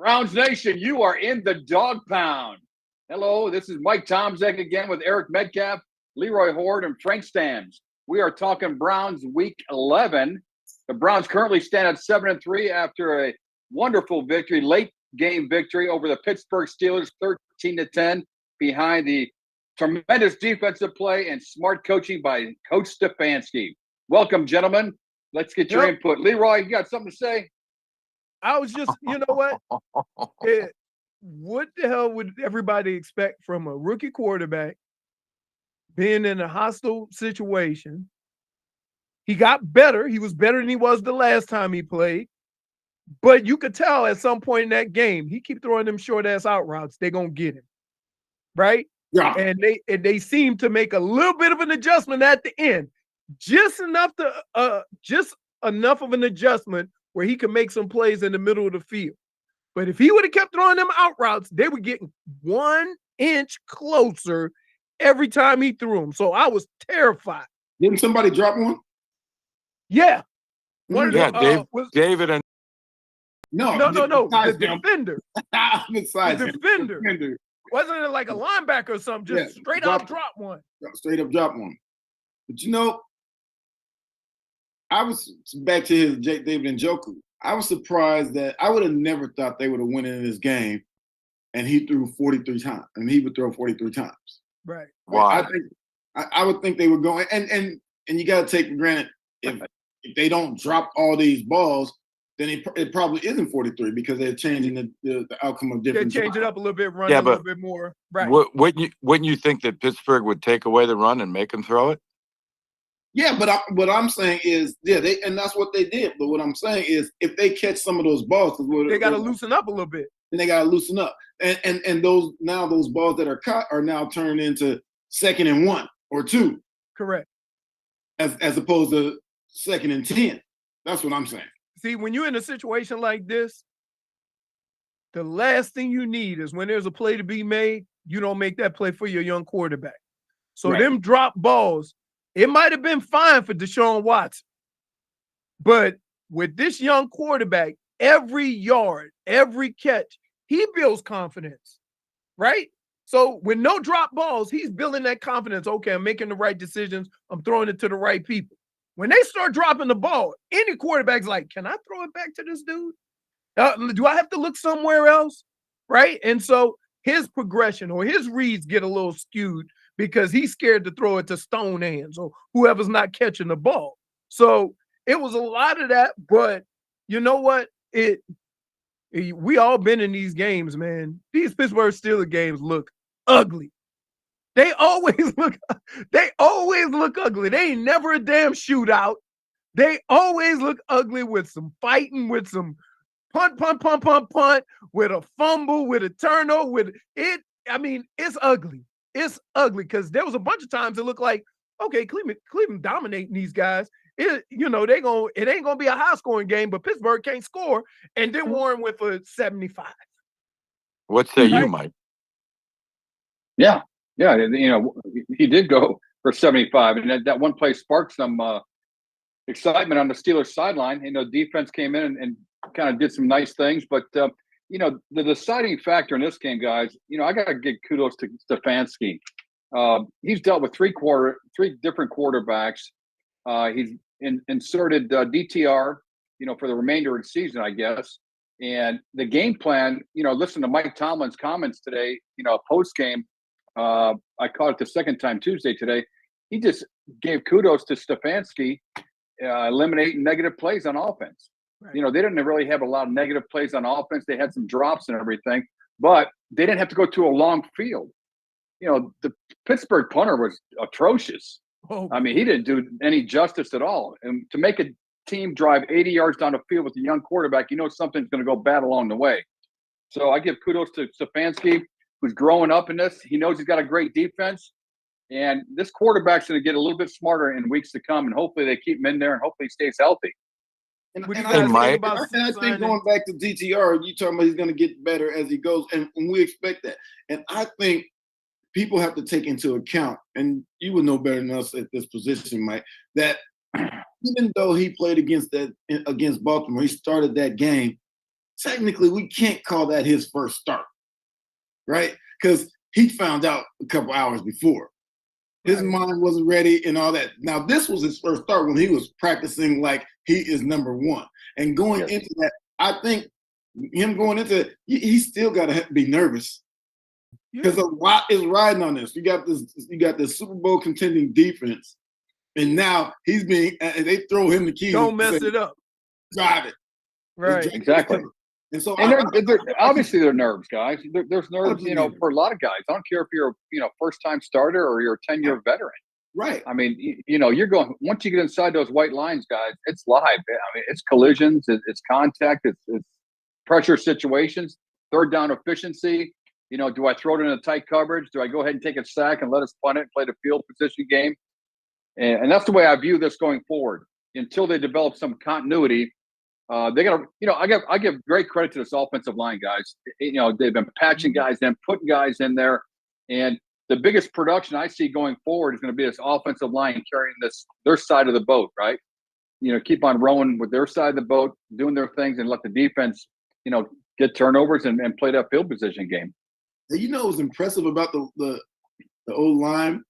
Browns Nation, you are in the dog pound. Hello, this is Mike Tomzek again with Eric Metcalf, Leroy Horde, and Frank Stams. We are talking Browns Week 11. The Browns currently stand at 7-3 after a wonderful victory, late game victory over the Pittsburgh Steelers, 13-10, behind the tremendous defensive play and smart coaching by Coach Stefanski. Welcome, gentlemen. Let's get your input. Leroy, you got something to say? I was just, you know what? What the hell would everybody expect from a rookie quarterback being in a hostile situation? He got better. He was better than he was the last time he played. But you could tell at some point in that game, he keep throwing them short-ass out routes. They're going to get him. Right? Yeah. And they seem to make a little bit of an adjustment at the end. Just enough of an adjustment where he can make some plays in the middle of the field. But if he would have kept throwing them out routes, they were getting 1 inch closer every time he threw them. So I was terrified. Didn't somebody drop one? Yeah. David and No. The defender. The defender. Wasn't it like a linebacker or something? Just straight up drop one. Straight up drop one. But you know, I was back to his David and Njoku. I was surprised that I would have never thought they would have won in this game, and he threw 43 times, and he would throw 43 times. Right. Why? I would think they were going, and you got to take for granted if they don't drop all these balls, then it probably isn't 43 because they're changing the outcome of different. They change it up a little bit, run a little bit more. Right. Wouldn't you think that Pittsburgh would take away the run and make them throw it? Yeah, but what I'm saying is, and that's what they did. But what I'm saying is, if they catch some of those balls, they got to loosen up a little bit. And they got to loosen up. And those balls that are cut are now turned into 2nd and 1 or 2. Correct. As opposed to 2nd and 10. That's what I'm saying. See, when you're in a situation like this, the last thing you need is when there's a play to be made, you don't make that play for your young quarterback. So them drop balls, it might have been fine for Deshaun Watson. But with this young quarterback, every yard, every catch, he builds confidence, right? So with no drop balls, he's building that confidence. Okay, I'm making the right decisions. I'm throwing it to the right people. When they start dropping the ball, any quarterback's like, can I throw it back to this dude? Do I have to look somewhere else? Right? And so his progression or his reads get a little skewed because he's scared to throw it to stone hands or whoever's not catching the ball. So it was a lot of that, but you know what? We all been in these games, man. These Pittsburgh Steelers games look ugly. They always look ugly. They ain't never a damn shootout. They always look ugly with some fighting, with some punt, with a fumble, with a turnover, with it. I mean, it's ugly. It's ugly because there was a bunch of times it looked like, okay, Cleveland dominating these guys. It ain't gonna be a high scoring game, but Pittsburgh can't score, and then Warren with a 75. What say you, Mike? Yeah, he did go for 75, and that one play sparked some excitement on the Steelers sideline. Defense came in and kind of did some nice things, but the deciding factor in this game, guys, I got to give kudos to Stefanski. He's dealt with three different quarterbacks. He's inserted DTR, for the remainder of the season, I guess. And the game plan, listen to Mike Tomlin's comments today, post game. I caught it the second time Tuesday today. He just gave kudos to Stefanski, eliminating negative plays on offense. Right. They didn't really have a lot of negative plays on offense. They had some drops and everything, but they didn't have to go to a long field. The Pittsburgh punter was atrocious. Oh. I mean, he didn't do any justice at all. And to make a team drive 80 yards down the field with a young quarterback, something's going to go bad along the way. So I give kudos to Stefanski, who's growing up in this. He knows he's got a great defense. And this quarterback's going to get a little bit smarter in weeks to come, and hopefully they keep him in there and hopefully he stays healthy. And I think going back to DTR, you talking about he's going to get better as he goes, and we expect that. And I think people have to take into account, and you would know better than us at this position, Mike, that even though he played against Baltimore, he started that game, technically we can't call that his first start, right? Because he found out a couple hours before. His mind wasn't ready and all that. Now, this was his first start when he was practicing like he is number one. And going into that, I think him going into it, he still got to be nervous because a lot is riding on this. You got this Super Bowl contending defense, and now they throw him the keys. Don't mess it up. Drive it. Right. Exactly. And so, obviously there are nerves, guys. There's nerves, for a lot of guys. I don't care if you're a first-time starter or you're a 10-year veteran. Right. I mean, you're going, once you get inside those white lines, guys, it's live. I mean, it's collisions, it's contact, it's pressure situations, third down efficiency. Do I throw it in a tight coverage? Do I go ahead and take a sack and let us punt it, play the field position game? And that's the way I view this going forward. Until they develop some continuity, they got to, I give great credit to this offensive line, guys. They've been patching guys in, putting guys in there. And the biggest production I see going forward is going to be this offensive line carrying their side of the boat, right? Keep on rowing with their side of the boat, doing their things, and let the defense, get turnovers and play that field position game. What was impressive about the old line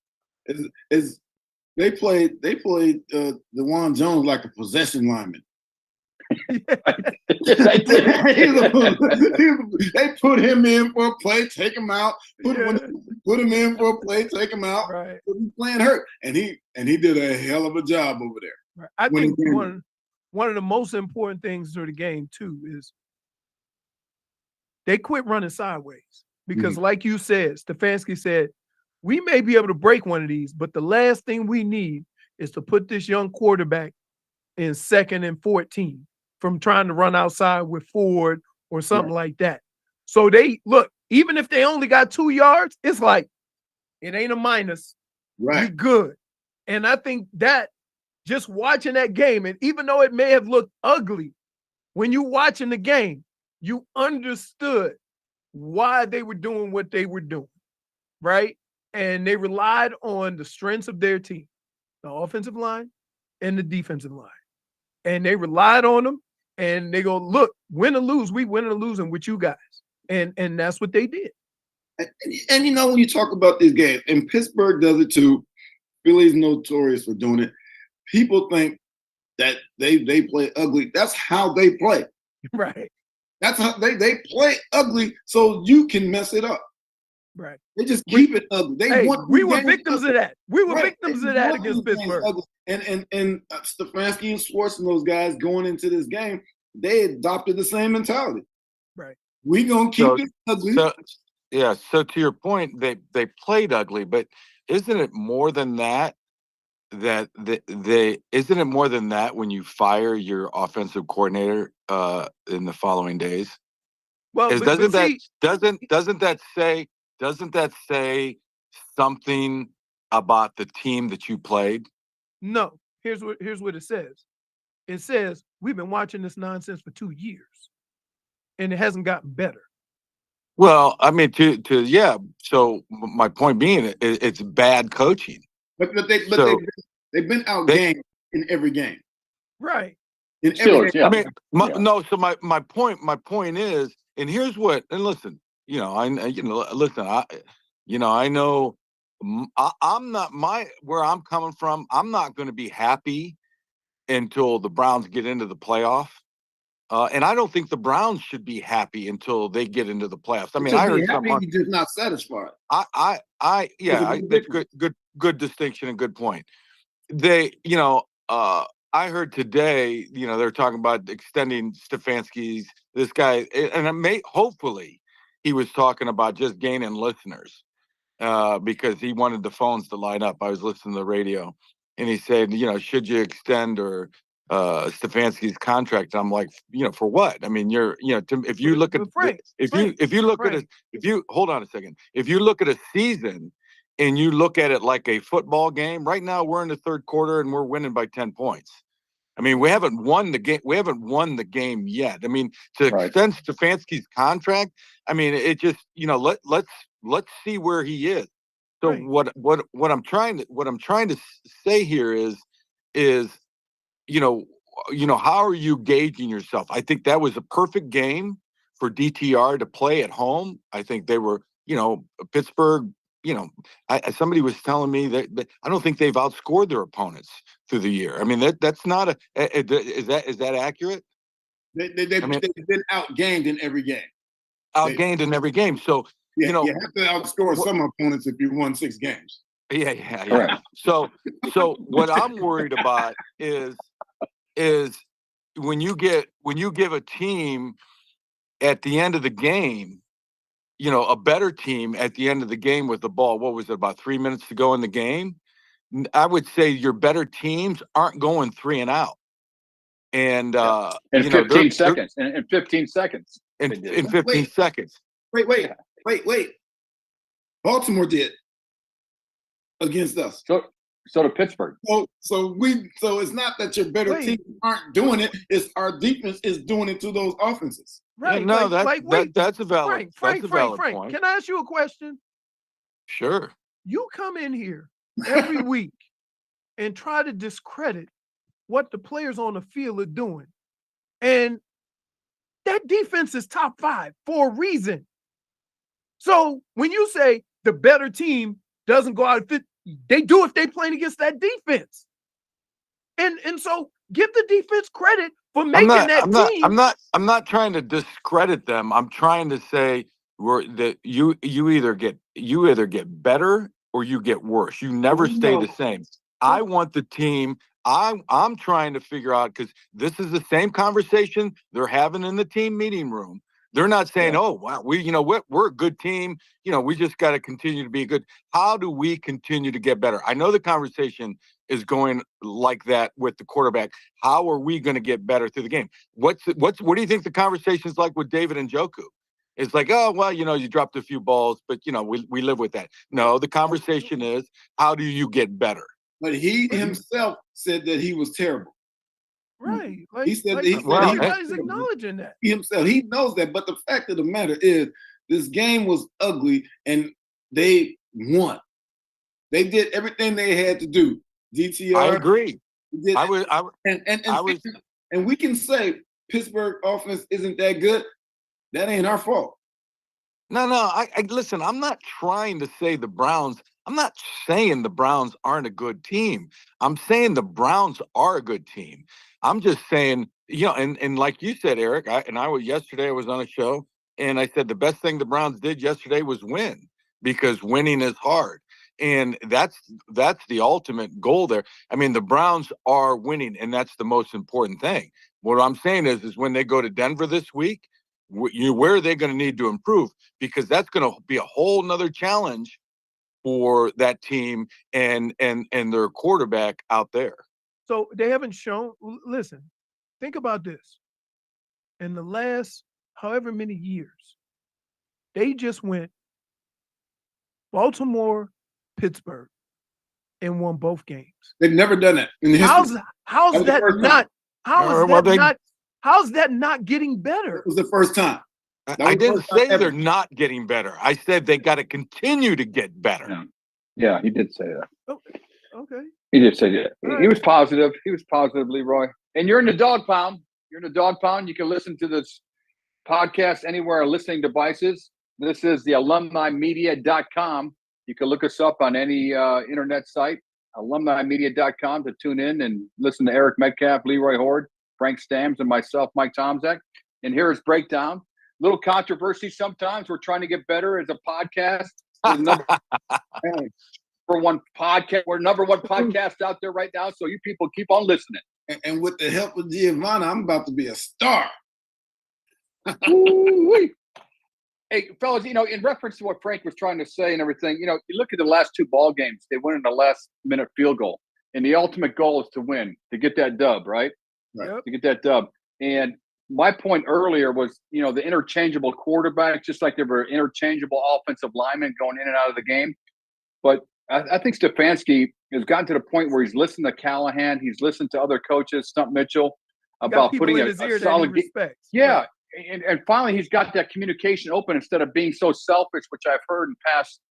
is they played DeJuan Jones like a possession lineman. They put him in for a play, take him out. Put him in for a play, take him out. Right. He's playing hurt, and he did a hell of a job over there. Right. I think one of the most important things to the game too is they quit running sideways because, like you said, Stefanski said, we may be able to break one of these, but the last thing we need is to put this young quarterback in 2nd and 14 from trying to run outside with Ford or something like that. So they look, even if they only got 2 yards, it's like, it ain't a minus. Right. You're good. And I think that just watching that game, and even though it may have looked ugly, when you watching the game, you understood why they were doing what they were doing, right? And they relied on the strengths of their team, the offensive line and the defensive line. And they relied on them, and they go, look, win or lose, we win or losing with you guys. And that's what they did. And when you talk about these games, and Pittsburgh does it too, Philly's notorious for doing it. People think that they play ugly. That's how they play. Right. That's how they play ugly so you can mess it up. Right. They just keep it ugly. We were victims of that. We were victims of that against Pittsburgh. And Stefanski and Schwartz and those guys going into this game, they adopted the same mentality. Right. We gonna keep it ugly. So to your point, they played ugly, but isn't it more than that? Isn't it more than that when you fire your offensive coordinator in the following days? Well, doesn't that say something about the team that you played? No. Here's what it says. It says we've been watching this nonsense for 2 years, and it hasn't gotten better. Well, I mean, So my point being, it's bad coaching. But they've been outgained in every game. Right. In every game. I mean, no. So my point is, and here's what. And listen, I know. I'm not where I'm coming from. I'm not going to be happy until the Browns get into the playoff. And I don't think the Browns should be happy until they get into the playoffs. I mean, I heard someone just not satisfied. Good distinction and good point. I heard today, they're talking about extending Stefanski's, this guy, and hopefully he was talking about just gaining listeners because he wanted the phones to line up. I was listening to the radio, and he said, should you extend or Stefanski's contract? I'm like, for what? I mean, if you look hold on a second, if you look at a season and you look at it like a football game, right now we're in the third quarter and we're winning by 10 points. I mean, we haven't won the game. We haven't won the game yet. I mean, to extend Stefanski's contract, I mean, it just, let's see where he is. So what I'm trying to say here is, how are you gauging yourself? I think that was a perfect game for DTR to play at home. I think they were, Pittsburgh. Somebody was telling me that I don't think they've outscored their opponents through the year. I mean, that's not is that accurate? They've been outgained in every game. Outgained in every game. So you have to outscore some opponents if you won 6 games. Yeah. Correct. So what I'm worried about is when you give a team at the end of the game, a better team at the end of the game with the ball, what was it, about 3 minutes to go in the game? I would say your better teams aren't going 3 and out. And in 15 seconds. In 15 seconds. In 15 seconds. Wait. Baltimore did against us. So did Pittsburgh. So it's not that your better teams aren't doing it; it's our defense is doing it to those offenses. Right? No, that's a valid. Frank, point. Can I ask you a question? Sure. You come in here every week and try to discredit what the players on the field are doing, and that defense is top 5 for a reason. So when you say the better team doesn't go out, they do if they playing against that defense. And so give the defense credit for making team. I'm not trying to discredit them. I'm trying to say that you either get better or you get worse. You never stay the same. I want the team. I'm trying to figure out, because this is the same conversation they're having in the team meeting room. They're not saying, "Oh, wow, we're a good team. We just got to continue to be good." How do we continue to get better? I know the conversation is going like that with the quarterback. How are we going to get better through the game? What do you think the conversation's like with David and Njoku? It's like, oh, well, you dropped a few balls, but we live with that. No, the conversation is, how do you get better? But he himself said that he was terrible. Right. He said everybody's acknowledging that. Himself, he knows that. But the fact of the matter is, this game was ugly, and they won. They did everything they had to do. DTR. I agree. And we can say Pittsburgh offense isn't that good. That ain't our fault. No. I listen. I'm not trying to say the Browns. I'm not saying the Browns aren't a good team. I'm saying the Browns are a good team. I'm just saying, and like you said, Eric, yesterday I was on a show and I said the best thing the Browns did yesterday was win, because winning is hard. And that's the ultimate goal there. I mean, the Browns are winning, and that's the most important thing. What I'm saying is when they go to Denver this week, where are they going to need to improve? Because that's going to be a whole nother challenge for that team and their quarterback out there. So they haven't shown. Listen, think about this. In the last however many years, they just went Baltimore, Pittsburgh, and won both games. They've never done that in the history. How's that not getting better? It was the first time. I didn't say they're not getting better. I said they got to continue to get better. Yeah, he did say that. Okay. He did say that. Right. He was positive. Leroy. And you're in the dog pound. You can listen to this podcast anywhere on listening devices. This is the alumnimedia.com. You can look us up on any internet site, alumnimedia.com, to tune in and listen to Eric Metcalf, Leroy Horde, Frank Stams, and myself, Mike Tomczak. And here is Breakdown. Little controversy sometimes. We're trying to get better as a podcast. We're number one podcast out there right now. So you people keep on listening. And with the help of Giovanna, I'm about to be a star. Hey, fellas, in reference to what Frank was trying to say and everything, you look at the last 2 ball games. They win in the last minute field goal. And the ultimate goal is to win, to get that dub, right? Right. To get that dub. And my point earlier was, the interchangeable quarterbacks, just like there were interchangeable offensive linemen going in and out of the game. But I think Stefanski has gotten to the point where he's listened to Callahan. He's listened to other coaches, Stump Mitchell, about putting a solid game. Yeah. And finally, he's got that communication open instead of being so selfish, which I've heard in past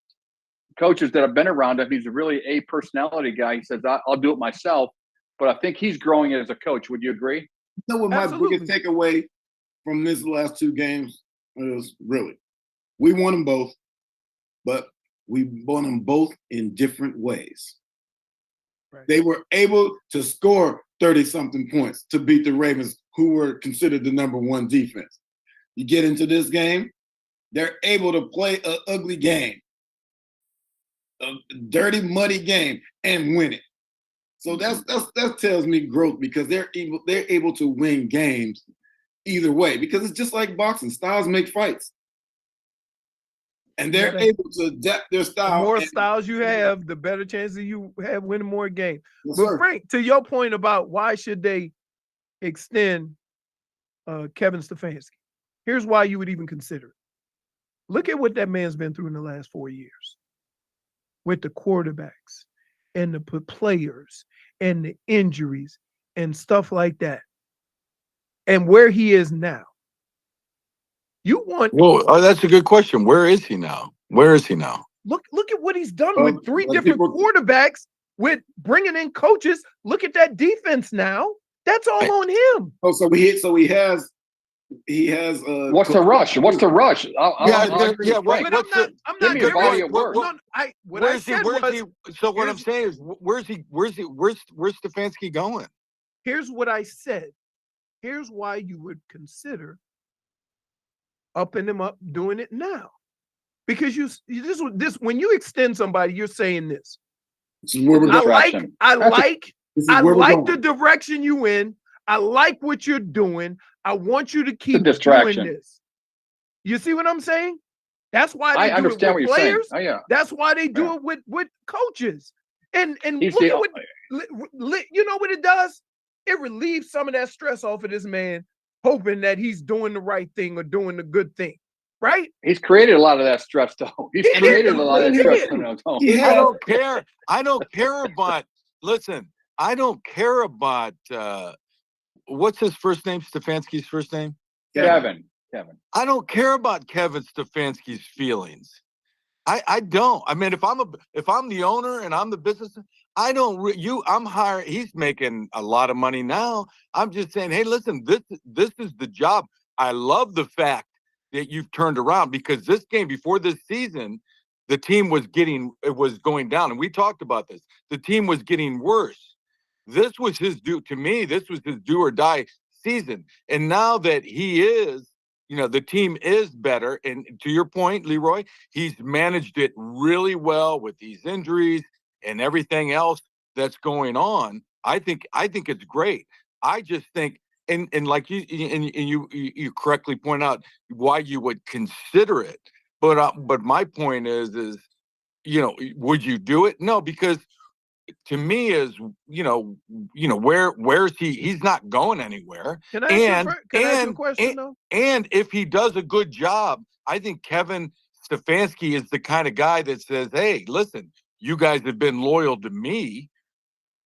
coaches that have been around him. He's a really a personality guy. He says, I'll do it myself. But I think he's growing as a coach. Would you agree? What my biggest takeaway from this last 2 games It was really. We won them both, but we won them both in different ways. Right. They were able to score 30-something points to beat the Ravens, who were considered the number one defense. You get into this game, they're able to play an ugly game, a dirty, muddy game, and win it. So that tells me growth, because they're able to win games either way, because it's just like boxing. Styles make fights. And they're able to adapt their style. The more styles you have, the better chances you have winning more games. Yes, but sir. Frank, to your point about why should they extend Kevin Stefanski, here's why you would even consider it. Look at what that man's been through in the last 4 years with the quarterbacks and the players and the injuries and stuff like that, and where he is now. That's a good question. Where is he now? Look at what he's done with three different quarterbacks, with bringing in coaches. Look at that defense now. That's all on him. Oh, so he has. What's the rush? What's the rush? I'm not give me a body of work. So what I'm saying is, where's Stefanski going? Here's what I said. Here's why you would consider upping him up, doing it now, because this when you extend somebody, you're saying this. I like the direction you in. I like what you're doing. I want you to keep doing this. You see what I'm saying? That's why they do it with players. Oh, yeah. That's why they do it with coaches. And look at what you know what it does? It relieves some of that stress off of this man, hoping that he's doing the right thing or doing the good thing, right? He's created a lot of that stress, though. He's created a lot of that stress. I don't care. I don't care about. Listen, I don't care about. What's his first name? Stefanski's first name? Kevin. I don't care about Kevin Stefanski's feelings. I don't. I mean, if I'm the owner and I'm the business, I don't. I'm hiring. He's making a lot of money now. I'm just saying, hey, listen, this is the job. I love the fact that you've turned around, because this game before this season, the team was going down, and we talked about this. The team was getting worse. This was his do or die season. And now that he is, the team is better. And to your point, Leroy, he's managed it really well with these injuries and everything else that's going on. I think it's great. I just think, and like you correctly point out why you would consider it. But my point is, would you do it? No, because to me is, where's he? He's not going anywhere. Can I ask you a question, though? And if he does a good job, I think Kevin Stefanski is the kind of guy that says, hey, listen, you guys have been loyal to me.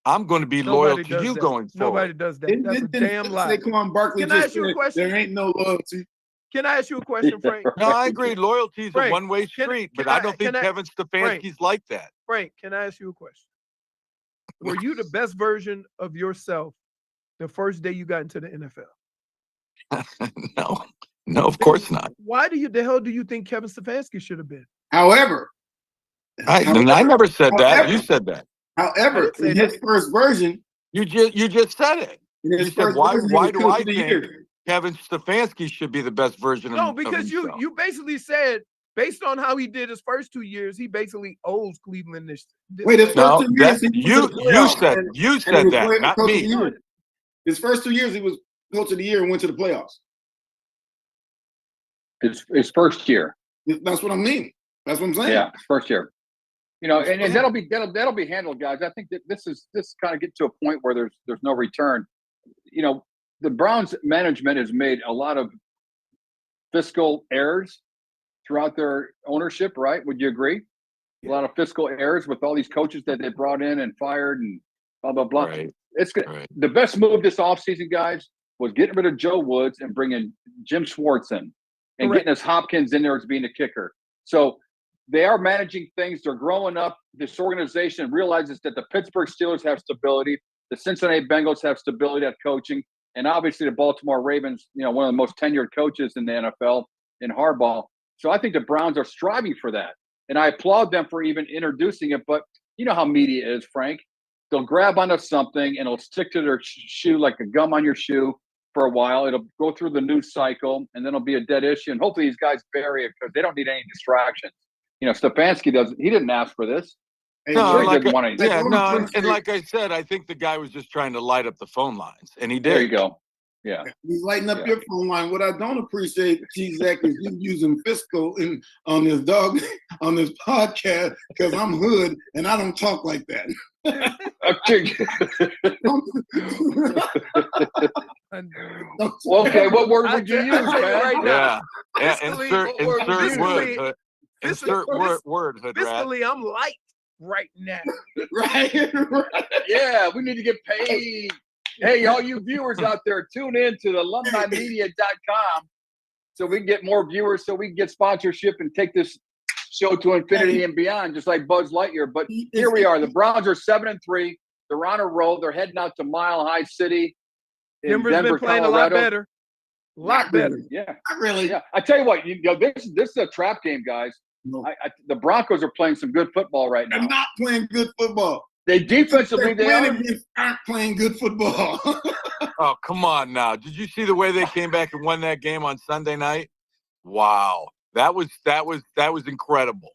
I'm going to be loyal to you going forward. Nobody does that. That's a damn lie. Saquon Barkley Can I ask you a question? There ain't no loyalty. Can I ask you a question, Frank? No, I agree. Loyalty is a one-way street, but I don't think Kevin Stefanski's like that. Frank, can I ask you a question? Were you the best version of yourself the first day you got into the NFL? No, of course not. Why the hell do you think Kevin Stefanski should have been? However, I never said that. You said that. However, in his first version, you just said it. You said, why do I think Kevin Stefanski should be the best version of himself? No, because you basically said, based on how he did his first 2 years, he basically owes Cleveland this. Wait, his first 2 years, you said that, not me. His first 2 years, he was coach of the year and went to the playoffs. His first year. That's what I mean. That's what I'm saying. Yeah, first year. And that'll be handled, guys. I think that this kind of get to a point where there's no return. The Browns management has made a lot of fiscal errors throughout their ownership, right? Would you agree? A lot of fiscal errors with all these coaches that they brought in and fired and blah, blah, blah. Right. The best move this offseason, guys, was getting rid of Joe Woods and bringing Jim Schwartz in and getting us Hopkins in there as being a kicker. So they are managing things. They're growing up. This organization realizes that the Pittsburgh Steelers have stability. The Cincinnati Bengals have stability at coaching. And obviously the Baltimore Ravens, one of the most tenured coaches in the NFL, in hardball. So I think the Browns are striving for that. And I applaud them for even introducing it. But you know how media is, Frank. They'll grab onto something and it'll stick to their shoe like a gum on your shoe for a while. It'll go through the news cycle, and then it'll be a dead issue. And hopefully these guys bury it because they don't need any distractions. You know, Stefanski he didn't ask for this. No, He didn't want anything. And like I said, I think the guy was just trying to light up the phone lines, and he did. There you go. Yeah. He's lighting up your phone line. What I don't appreciate, T-Zach, is you using fiscal on this podcast because I'm hood and I don't talk like that. Okay, what word would you use, man? Right now. Yeah. Insert word, hood rat. Fiscally, I'm light right now. Right. Yeah, we need to get paid. Hey, all you viewers out there, tune in to the alumnimedia.com so we can get more viewers, so we can get sponsorship and take this show to infinity and beyond, just like Buzz Lightyear. But here we are. The Browns are 7-3. They're on a roll. They're heading out to Mile High City in Denver's Denver, been playing Colorado. a lot better. A lot better. Yeah. Not really. Yeah. I tell you what, this is a trap game, guys. No. The Broncos are playing some good football right now. They're not playing good football. They defensively, they aren't playing good football. Oh, come on now. Did you see the way they came back and won that game on Sunday night? Wow. That was incredible.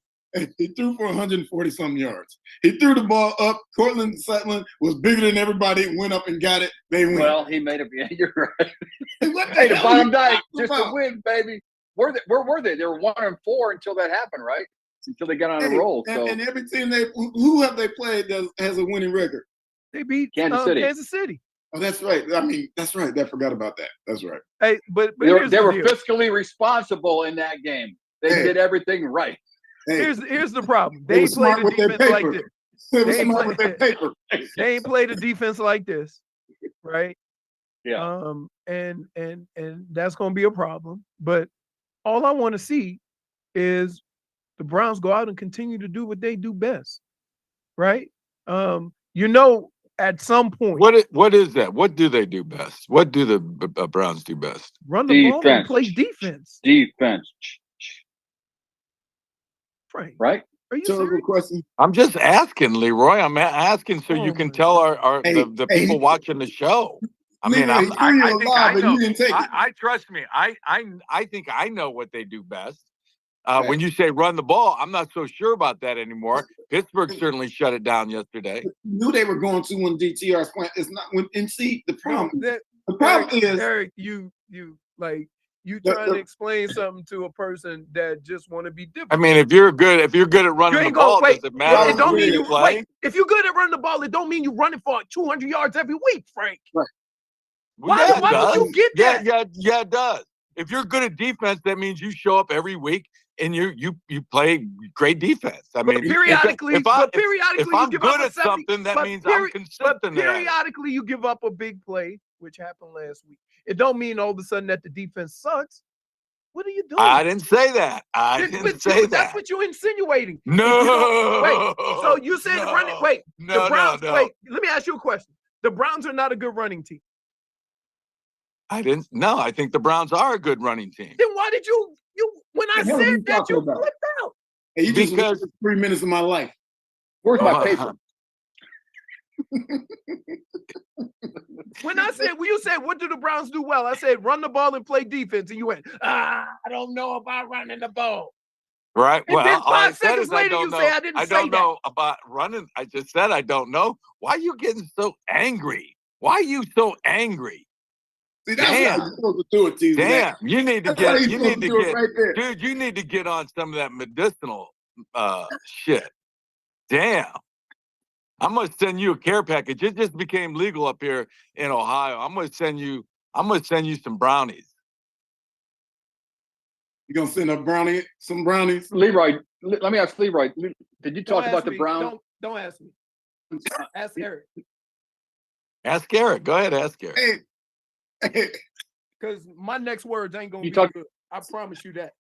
He threw for 140-some yards. He threw the ball up. Cortland Sutton was bigger than everybody, went up and got it. They win. Well, he made it. Yeah, you're right. What Hey, the hell bottom you night, talking just about? to win, baby. Where were they? They were 1-4 until that happened, right? Until they got on a roll. So And every team who have they played that has a winning record? They beat Kansas City. Kansas City. Oh, that's right. I mean, that's right. I forgot about that. That's right. Hey, but they were here's the deal. fiscally responsible in that game. They did everything right. Hey, Here's the problem. they They were ain't played smart a with their defense like paper. this. They were They smart ain't with their paper. They ain't played a defense like this, right? Yeah. And that's gonna be a problem. But all I want to see is the Browns go out and continue to do what they do best, right? At some point, What is that? What do they do best? What do the Browns do best? run the ball and Defense. play defense. Defense. Frank, Right? are you Terrible serious? question. I'm just asking, Leroy. I'm asking so Oh you can my tell the Hey, people watching the show. I mean, Leroy, he threw you a think lob I and know. you didn't take it. I trust me. I think I know what they do best. Right. When you say run the ball, I'm not so sure about that anymore. Pittsburgh certainly shut it down yesterday. You knew they were going to when DTR's playing. It's not when. And see, the problem. No, The problem is Eric, you trying to explain something to a person that just want to be different. I mean, if you're good at running the ain't ball, gonna does it matter? It don't mean you play? wait. If you're good at running the ball, it don't mean you running for 200 yards every week, Frank. Right. Why would you get that? Yeah, it does. If you're good at defense, that means you show up every week and you play great defense. I mean, periodically, if I'm you give good up at something, that means I'm consistent. But periodically, you give up a big play, which happened last week. It don't mean all of a sudden that the defense sucks. What are you doing? I didn't say that. I didn't say that. That's what you're insinuating. No. Wait. So you said running. Wait. No, the Browns. no. Wait. Let me ask you a question. The Browns are not a good running team. I didn't. No, I think the Browns are a good running team. Then why did you when I The hell are you said that talking you about? flipped out? hey, you just Because- wasted 3 minutes of my life. Where's my paper? When you said, what do the Browns do well? I said, run the ball and play defense. And you went, I don't know about running the ball. Right. And Well, then all I 5 said seconds is I later, don't you know. say, I didn't I say don't that. know about running. I just said I don't know. Why are you getting so angry? Why are you so angry? See, that's Damn. how you're supposed to do it, T. Damn, you need to That's how get. you're You supposed need to to do get. it right there. Dude, you need to get on some of that medicinal shit. Damn. I'm gonna send you a care package. It just became legal up here in Ohio. I'm gonna send you some brownies. You gonna send some brownies? Leroy, let me ask Leroy. Did you talk Don't about ask the me. Browns? Don't ask me. Ask Eric. Ask Eric. Go ahead, ask Eric. Hey, Because my next words ain't gonna You be talk- good. I promise you that.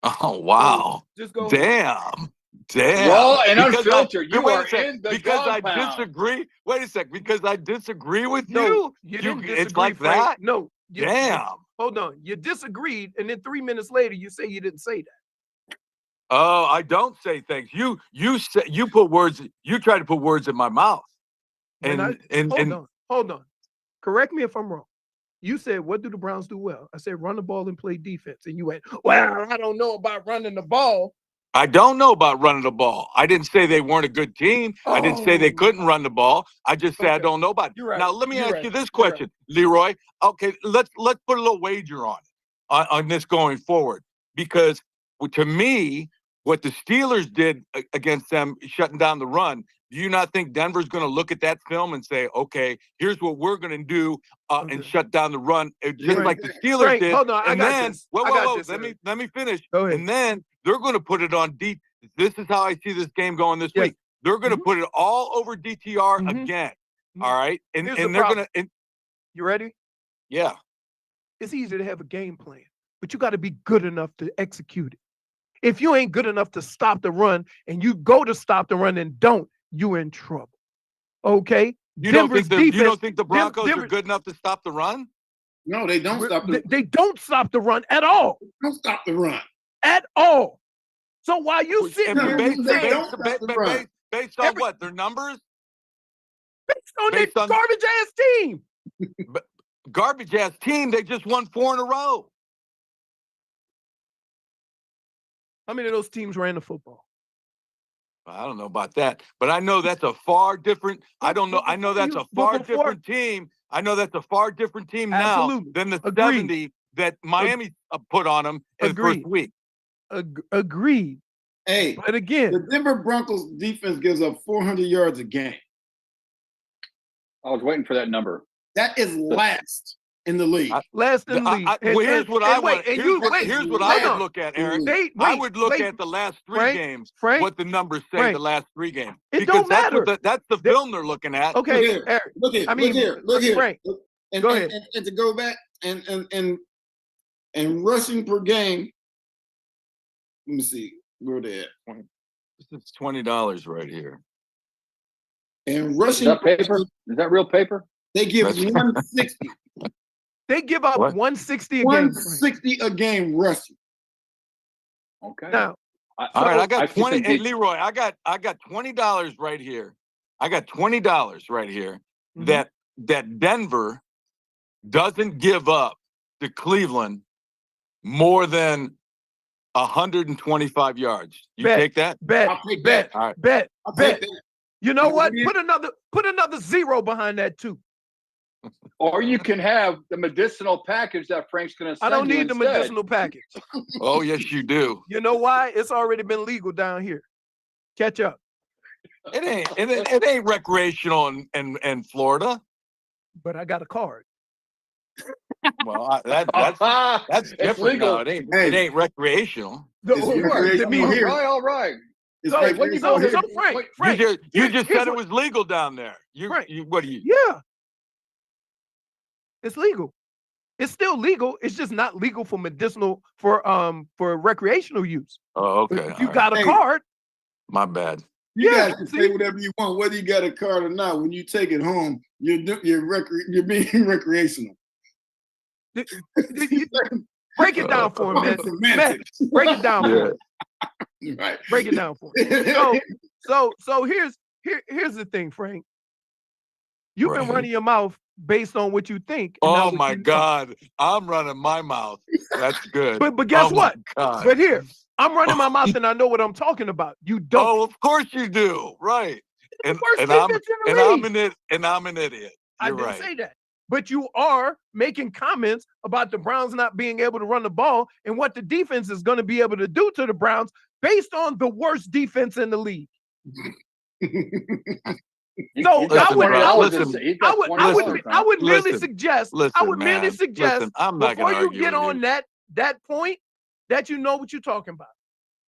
Oh wow. Just go. Damn. Well, and Because unfiltered, you wait a are sec, in the because compound. I disagree. Wait a sec. Because I disagree with No, you. you didn't it's disagree, like Frank. that? No. Damn. Hold on. You disagreed, and then 3 minutes later, you say you didn't say that. Oh, I don't say things. You try to put words in my mouth. Hold on. Correct me if I'm wrong. You said, what do the Browns do well? I said, run the ball and play defense. And you went, well, I don't know about running the ball. I don't know about running the ball. I didn't say they weren't a good team. I didn't say they couldn't run the ball. I just said I don't know about it. Right. Now, let me ask you this question, Leroy. Okay, let's put a little wager on this going forward. Because to me, what the Steelers did against them, shutting down the run, do you not think Denver's going to look at that film and say, okay, here's what we're going to do and shut down the run, just like the Steelers did? Hold on, and then, let me finish. And then they're going to put it on deep. This is how I see this game going this week. They're going to put it all over DTR again. All right. And they're going to. You ready? Yeah. It's easy to have a game plan, but you got to be good enough to execute it. If you ain't good enough to stop the run and you go to stop the run and don't, you're in trouble. Okay? You don't think the Broncos are good enough to stop the run? No, they don't stop the run. They don't stop the run at all. They don't stop the run. At all. So while you sitting here based on what? Their numbers? Based on their garbage ass team. Garbage ass team, they just won 4 in a row. How many of those teams ran the football? I don't know about that, but I know that's a far different. I know that's a far different team. I know that's a far different team now than the 70 that Miami put on them in the first week. Agreed. Hey, but again, the Denver Broncos defense gives up 400 yards a game. I was waiting for that number. That is last in the league. Last in the league. Here's what I want. Here's what I would look at, Eric. I would look at the last 3 games. What the numbers say the last 3 games. It don't matter. That's the film they're looking at. Okay, Eric. Look here. Frank, go ahead. And to go back and rushing per game. Let me see where they at. This is $20 right here. And rushing. Is that paper? Is that real paper? They give 160. They give up 160 a game. 160 a game rushing. Okay. Now, all right, I got 20. Hey, Leroy, I got $20 right here. I got $20 right here that Denver doesn't give up to Cleveland more than 125 yards. You take that? Bet. All right. Bet. You know what? Put another 0 behind that too. Or you can have the medicinal package that Frank's going to send you. I don't need the medicinal package. Oh, yes, you do. You know why? It's already been legal down here. Catch up. It ain't recreational in Florida. But I got a card. Well, that's different. legal. No, it ain't recretional. All right. Frank, you just said it was legal down there. What do you? Yeah, it's legal. It's still legal. It's just not legal for medicinal for recreational use. Oh, okay. If you got a card. My bad. You guys can say whatever you want, whether you got a card or not. When you take it home, you're being recreational. Break it down for him, man. Break it down for him. Right. Break it down for him. So here's the thing, Frank. You've been running your mouth based on what you think. Oh my God, I'm running my mouth. That's good. But guess what? But here, I'm running my mouth and I know what I'm talking about. You don't. Oh, of course you do. Right. And I'm an idiot. I didn't say that. But you are making comments about the Browns not being able to run the ball and what the defense is going to be able to do to the Browns based on the worst defense in the league. I would merely suggest I'm not before you get on that point that you know what you're talking about.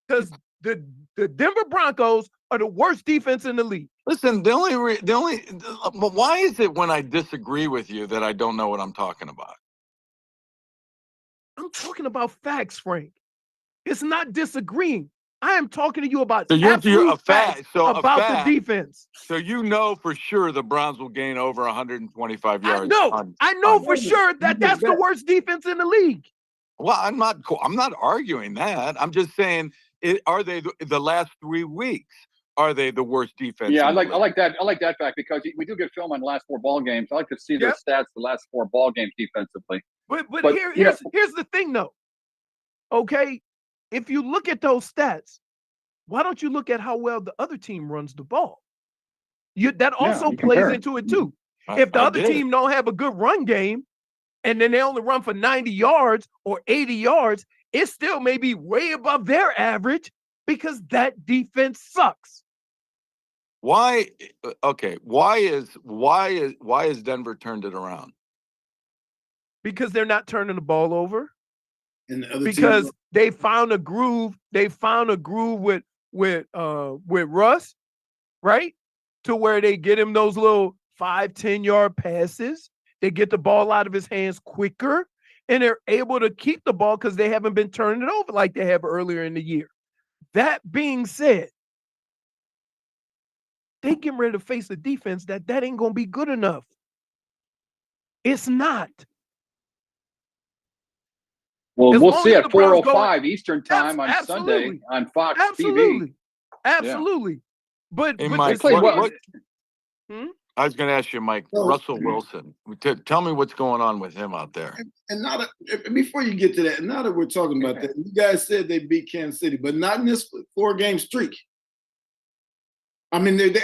Because the Denver Broncos are the worst defense in the league. Listen, why is it when I disagree with you that I don't know what I'm talking about? I'm talking about facts, Frank. It's not disagreeing. I am talking to you about So you're absolute a fact. facts So about a fact. the defense. So you know for sure the Browns will gain over 125 yards. I know for sure that that's the worst defense in the league. Well, I'm not arguing that. I'm just saying, are they the last 3 weeks? Are they the worst defense? Yeah, I like that. I like that fact because we do get film on the last 4 ball games. I like to see their stats the last 4 ball games defensively. But here's the thing though. Okay, if you look at those stats, why don't you look at how well the other team runs the ball? That also plays into it too. If the other team don't have a good run game, and then they only run for 90 yards or 80 yards, it still may be way above their average because that defense sucks. Why? Okay. Why is Denver turned it around? Because they're not turning the ball over. And the other because they found a groove. They found a groove with Russ, right? To where they get him those little 5-10 yard passes. They get the ball out of his hands quicker, and they're able to keep the ball because they haven't been turning it over like they have earlier in the year. That being said, they getting ready to face a defense that ain't gonna be good enough. It's not. Well, we'll see at 4:05 Eastern time on Sunday on Fox TV. Absolutely. Yeah. But Mike, I was going to ask you, Mike, Russell Wilson. Tell me what's going on with him out there. And now that, before you get to that, now that we're talking about that, you guys said they beat Kansas City, but not in this 4-game streak. I mean, they did.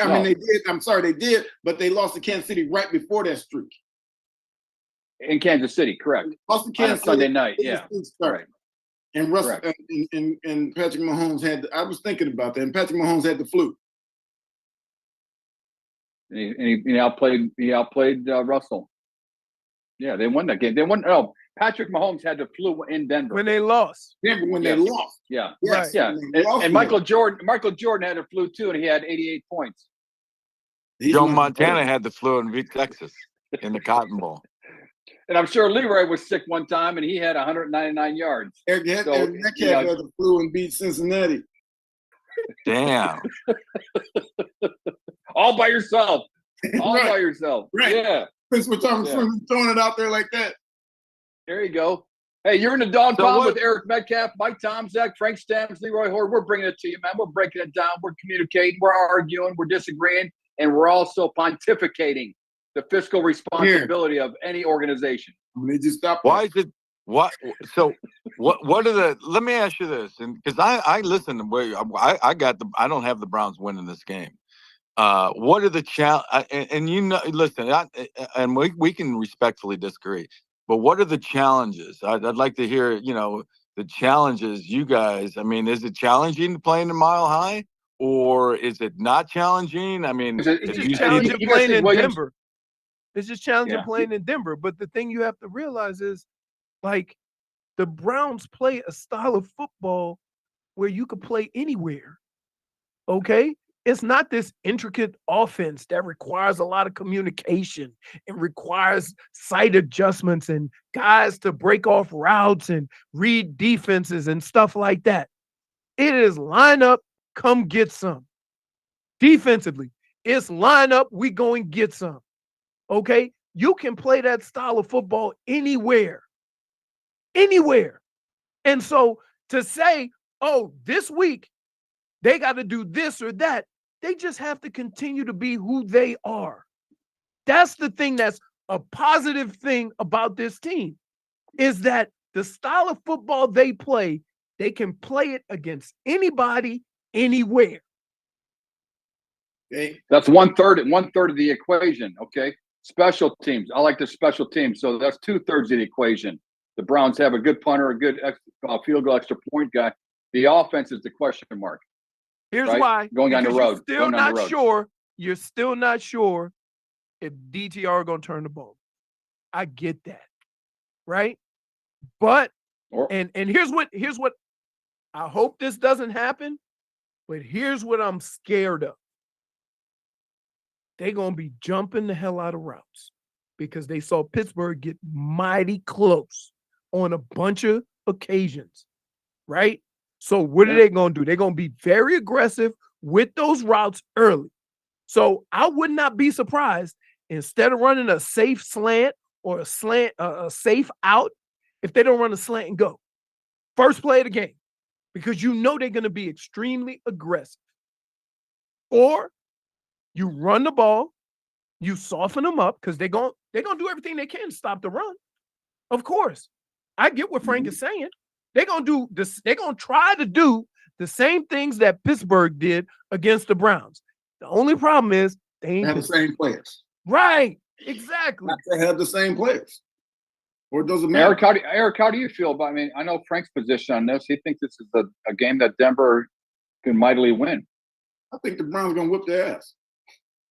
I'm sorry, they did, but they lost to Kansas City right before that streak. In Kansas City, correct. Lost to Kansas City Sunday night, yeah. Right. And Russell and Patrick Mahomes I was thinking about that, and Patrick Mahomes had the flu. And he outplayed Russell. Yeah, they won that game. Patrick Mahomes had the flu in Denver when they lost. They lost. Yeah, yes, yeah. And Michael Jordan had a flu too, and he had 88 points. Joe Montana had the flu and beat Texas in the Cotton Bowl. And I'm sure Leroy was sick one time, and he had 199 yards. Eric had the flu and beat Cincinnati. Damn. All by yourself. By yourself. Right. Yeah. Since we're talking, throwing it out there like that. There you go. Hey, you're in the dog pound with Eric Metcalf, Mike Tomczak, Frank Stamps, Leroy Horde. We're bringing it to you, man. We're breaking it down. We're communicating. We're arguing. We're disagreeing. And we're also pontificating the fiscal responsibility of any organization. They just stop. Why is it? What? So, what are the? Let me ask you this, and because I listen, I don't have the Browns winning this game. What are the challenge? And listen, and we can respectfully disagree, but what are the challenges? I'd like to hear, the challenges you guys. I mean, is it challenging to play in the Mile High, or is it not challenging? I mean, it's just challenging playing in Denver. It's just challenging playing in Denver. But the thing you have to realize is, like, the Browns play a style of football where you could play anywhere. Okay? It's not this intricate offense that requires a lot of communication and requires sight adjustments and guys to break off routes and read defenses and stuff like that. It is line up, come get some. Defensively, it's line up, we go and get some. Okay? You can play that style of football anywhere. Anywhere. And so to say, oh, this week they got to do this or that, they just have to continue to be who they are. That's the thing that's a positive thing about this team, is that the style of football they play, they can play it against anybody, anywhere. Okay. That's one third of the equation. Okay. Special teams. I like the special teams. So that's 2/3 of the equation. The Browns have a good punter, a good field goal extra point guy. The offense is the question mark. Here's why. Going on the road. You're still not sure if DTR are going to turn the ball. I get that. Right? But and here's what I hope this doesn't happen, but here's what I'm scared of. They're going to be jumping the hell out of routes because they saw Pittsburgh get mighty close on a bunch of occasions, right? So what are they going to do? They're going to be very aggressive with those routes early. So I would not be surprised, instead of running a safe slant or a safe out, if they don't run a slant and go. First play of the game, because you know they're going to be extremely aggressive. Or you run the ball, you soften them up, because they're gonna do everything they can to stop the run. Of course. I get what Frank is saying. They're gonna do this, they're gonna try to do the same things that Pittsburgh did against the Browns. The only problem is they have the same players. Right. Exactly. They have the same players. Or it doesn't matter. Eric, how do you feel about, I mean, I know Frank's position on this. He thinks this is a game that Denver can mightily win. I think the Browns are gonna whip their ass.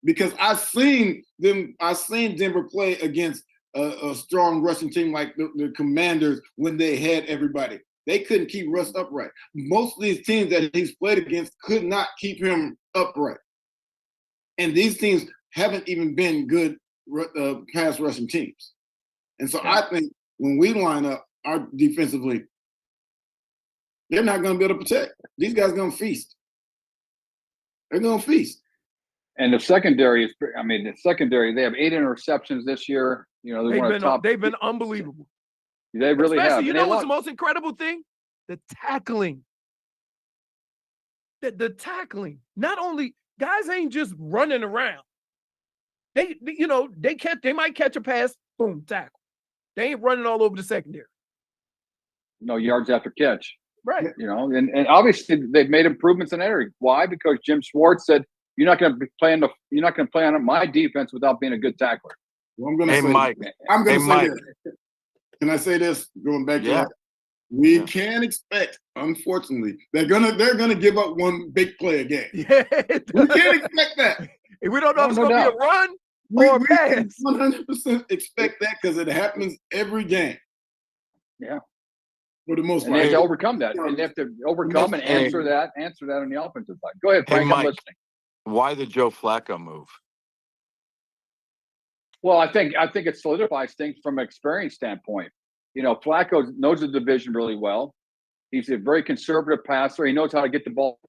Because I've seen Denver play against a strong rushing team like the Commanders when they had everybody. They couldn't keep Russ upright. Most of these teams that he's played against could not keep him upright. And these teams haven't even been good pass rushing teams. And so I think when we line up our defensively, they're not going to be able to protect. These guys are going to feast. They're going to feast. And the secondary is, I mean, they have 8 interceptions this year. You know, they've been unbelievable. They really have. You know what's the most incredible thing? The tackling. The tackling. Not only guys ain't just running around. They might catch a pass, boom, tackle. They ain't running all over the secondary. No yards after catch. Right. You know, and obviously they've made improvements in that area. Why? Because Jim Schwartz said, you're not going to play on my defense without being a good tackler. Well, I'm going to say, Mike. I'm going to say this. Can I say this? Going back to that. We can expect, unfortunately, they're gonna give up one big play a game. Yeah, we can't expect that. And we don't know if it's gonna be a run or a pass. 100% expect that because it happens every game. Yeah. For the most part. They have to overcome that. And they have to overcome and answer that on the offensive side. Go ahead, Frank. Mike, I'm listening. Why the Joe Flacco move? Well, I think it solidifies things from an experience standpoint. You know, Flacco knows the division really well. He's a very conservative passer. He knows how to get the ball.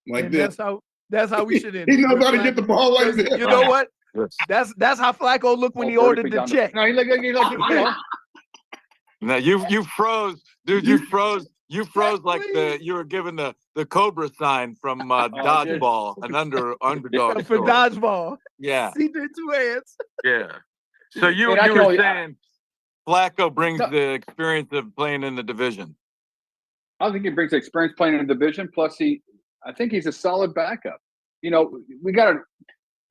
Like this. That's how we should end. He knows how to get the ball like this. You know what? That's how Flacco looked when he ordered the check. No, he looked you know. Now you froze, dude. You froze. You froze like you were given the Cobra sign from Dodgeball, an underdog for Dodgeball. Yeah. He did 2 hands. Yeah. So you were saying Flacco brings the experience of playing in the division. I think he brings experience playing in the division. Plus, I think he's a solid backup. You know,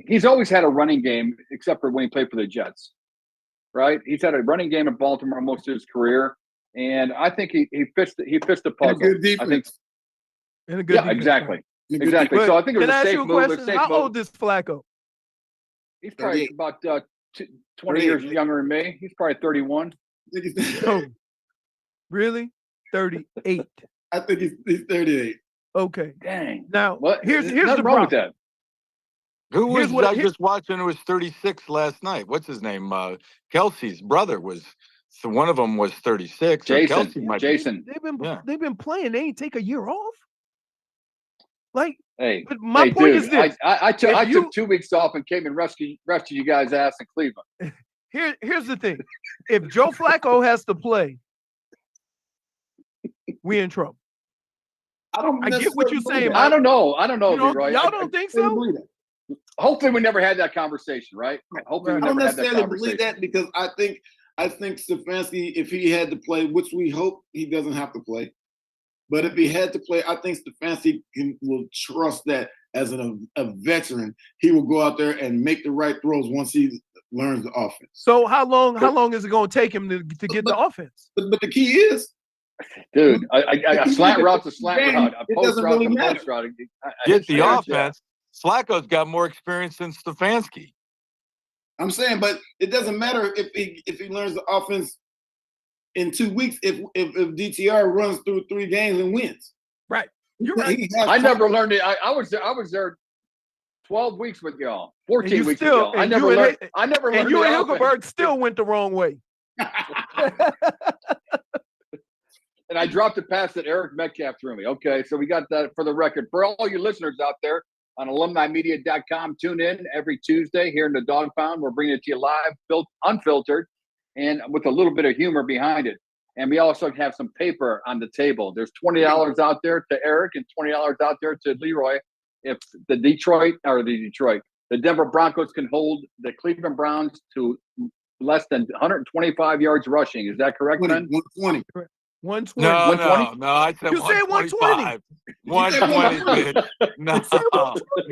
he's always had a running game, except for when he played for the Jets, right? He's had a running game in Baltimore most of his career, and I think he fits the puzzle. And a good defense. Exactly. Exactly. So I think it was a safe move. How old is Flacco? He's probably about 20 years younger than me. He's probably 31. Oh, really? 38. I think he's 38. Okay. Dang. Now, here's the problem problem with that. Who was I just watching who was 36 last night? What's his name? Kelsey's brother was. So one of them was 36. Jason. They've been playing. They ain't take a year off. Like, but my point is this: I took 2 weeks off and came and rescued you guys' ass in Cleveland. Here's the thing: if Joe Flacco has to play, we in trouble. I get what you're saying. I don't know, Leroy. Y'all don't think so? Hopefully, we never had that conversation, right? Hopefully, we never had that conversation. Believe that because I think Stefanski, if he had to play, which we hope he doesn't have to play, but if he had to play, I think Stefanski will trust that as a veteran, he will go out there and make the right throws once he learns the offense. So how long is it going to take him to get the offense? But the key is, dude, a slant route's a slant route. A post doesn't really matter. Get the offense. Flacco's got more experience than Stefanski. I'm saying, but it doesn't matter if he learns the offense in 2 weeks if DTR runs through 3 games and wins. Right. You're right. I never learned it. I was there 12 weeks with y'all. 14 weeks with y'all. I never learned. And you and Hilgenberg still went the wrong way. I dropped a pass that Eric Metcalf threw me. Okay, so we got that for the record. For all you listeners out there on alumnimedia.com, tune in every Tuesday here in the Dog Pound. We're bringing it to you live, unfiltered, and with a little bit of humor behind it. And we also have some paper on the table. There's $20 out there to Eric and $20 out there to Leroy. If the Denver Broncos can hold the Cleveland Browns to less than 125 yards rushing. Is that correct, Ben? 120. 120. No, 120? no. I said You said 125. 120, bitch.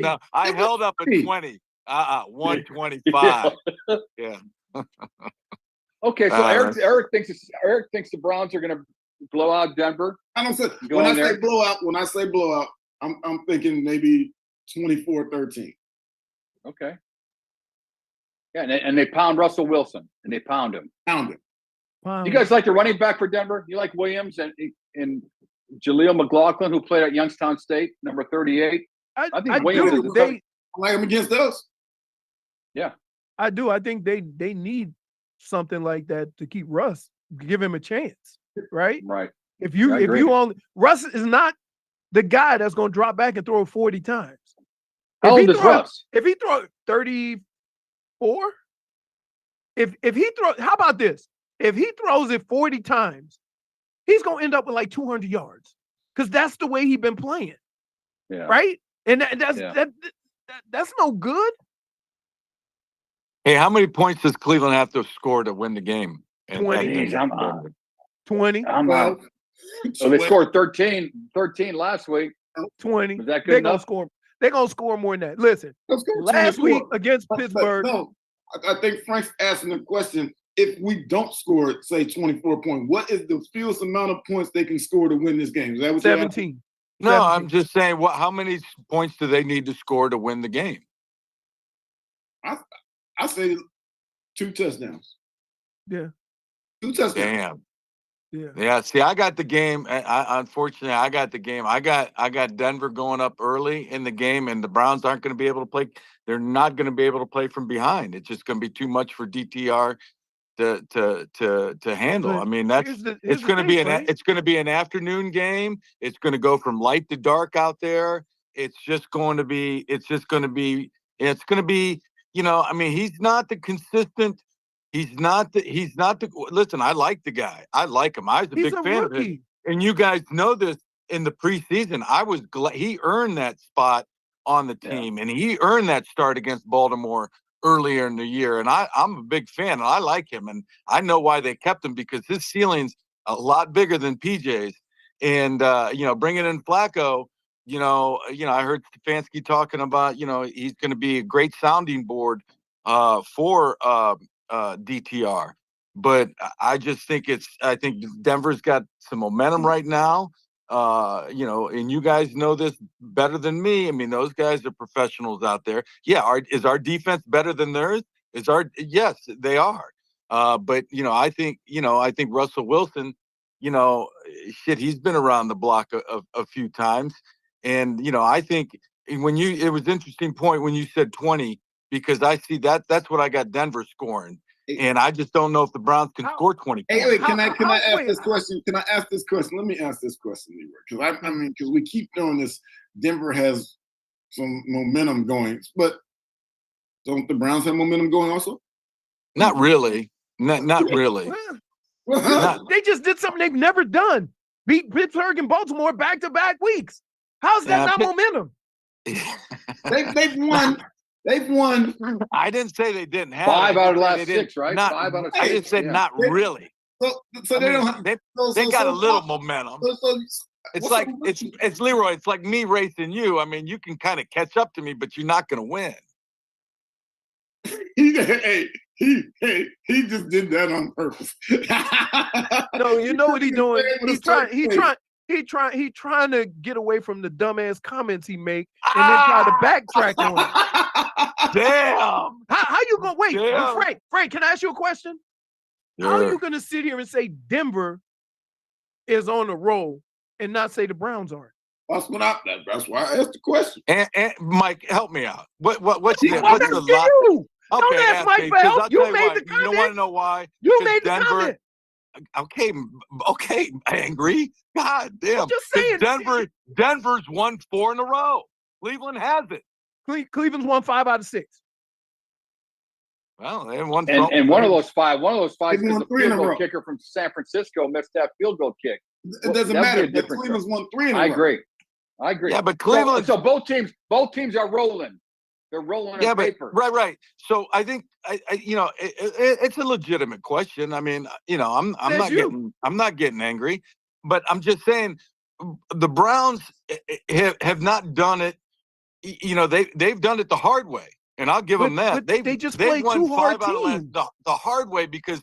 No. I held up a 20. 125. Yeah. Okay, so Eric thinks the Browns are going to blow out Denver. I don't say when I say blowout, I'm thinking maybe 24-13. Okay. Yeah, and they pound Russell Wilson, and they pound him. Wow. You guys like the running back for Denver? You like Williams and Jaleel McLaughlin, who played at Youngstown State, number 38? I think Williams do. I like him against us. Yeah. I do. I think they need something like that to keep Russ, give him a chance, right? Right. If you only Russ is not the guy that's going to drop back and throw 40 times. How old is Russ? If he throws 34, if he throws, how about this? If he throws it 40 times, he's going to end up with like 200 yards because that's the way he's been playing. Yeah. Right? And that's no good. Hey, how many points does Cleveland have to score to win the game? 20. 20. I'm out. So they scored 13 last week. 20. Was that good enough? They're going to score more than that. Listen, last week against Pittsburgh. No, I think Frank's asking the question, if we don't score, say, 24 points, what is the fewest amount of points they can score to win this game? Is that what 17. No, 17. I'm just saying, how many points do they need to score to win the game? I say 2 touchdowns. Yeah. 2 touchdowns. Damn. Yeah. See, I got the game. Unfortunately, I got the game. I got Denver going up early in the game, and the Browns aren't going to be able to play. They're not going to be able to play from behind. It's just going to be too much for DTR to handle. I mean, it's going to be an afternoon game. It's going to go from light to dark out there. It's going to be. I mean, he's not the consistent. He's not the. Listen, I like the guy. I like him. I was a big fan of him. And you guys know this in the preseason. I was glad he earned that spot on the team, and he earned that start against Baltimore earlier in the year. And I'm a big fan, and I like him, and I know why they kept him because his ceiling's a lot bigger than PJ's. And bringing in Flacco, I heard Stefanski talking about, he's going to be a great sounding board for DTR. But I just think I think Denver's got some momentum right now. And you guys know this better than me. I mean, those guys are professionals out there. Yeah. Is our defense better than theirs? Yes, they are. But I think Russell Wilson, he's been around the block a few times. And, I think it was an interesting point when you said 20, because I see that's what I got Denver scoring. And I just don't know if the Browns can score 20. Hey, wait, can I ask this question? Can I ask this question? Let me ask this question, Leroy. Because we keep knowing this, Denver has some momentum going, but don't the Browns have momentum going also? Not really. Not really. They just did something they've never done. Beat Pittsburgh and Baltimore back-to-back weeks. How's that not momentum? They've won. They've won. I didn't say they didn't have 5 out of the last 6, right? Not, 5 out of 6. I just said not really. So they don't have. They got a little momentum. It's Leroy. It's like me racing you. I mean, you can kind of catch up to me, but you're not going to win. He just did that on purpose. No, you know what he's doing. He trying to get away from the dumbass comments he make and then try to backtrack on it. Damn. How you gonna wait? Frank, can I ask you a question? Sure. How are you gonna sit here and say Denver is on a roll and not say the Browns aren't? That's why I asked the question. And Mike, help me out. What's the lot? Don't ask Mike for help. You made the comment. You don't want to know why? You made the comment. okay, angry. God damn. I'm just saying. Denver's won 4 in a row. Cleveland has it. Cleveland's won 5 out of 6. Well, they haven't won. And one of those five is the 3 in a field goal row. kicker from San Francisco missed that field goal kick. It doesn't matter. But Cleveland's won 3 in a row. I agree. Yeah, but Cleveland. So both teams are rolling. They're rolling on paper. Right. So I think it's a legitimate question. I mean, I'm not getting angry, but I'm just saying the Browns have not done it. They've done it the hard way, and I'll give them that. They just played won 2 hard 5 out of teams. the hard way because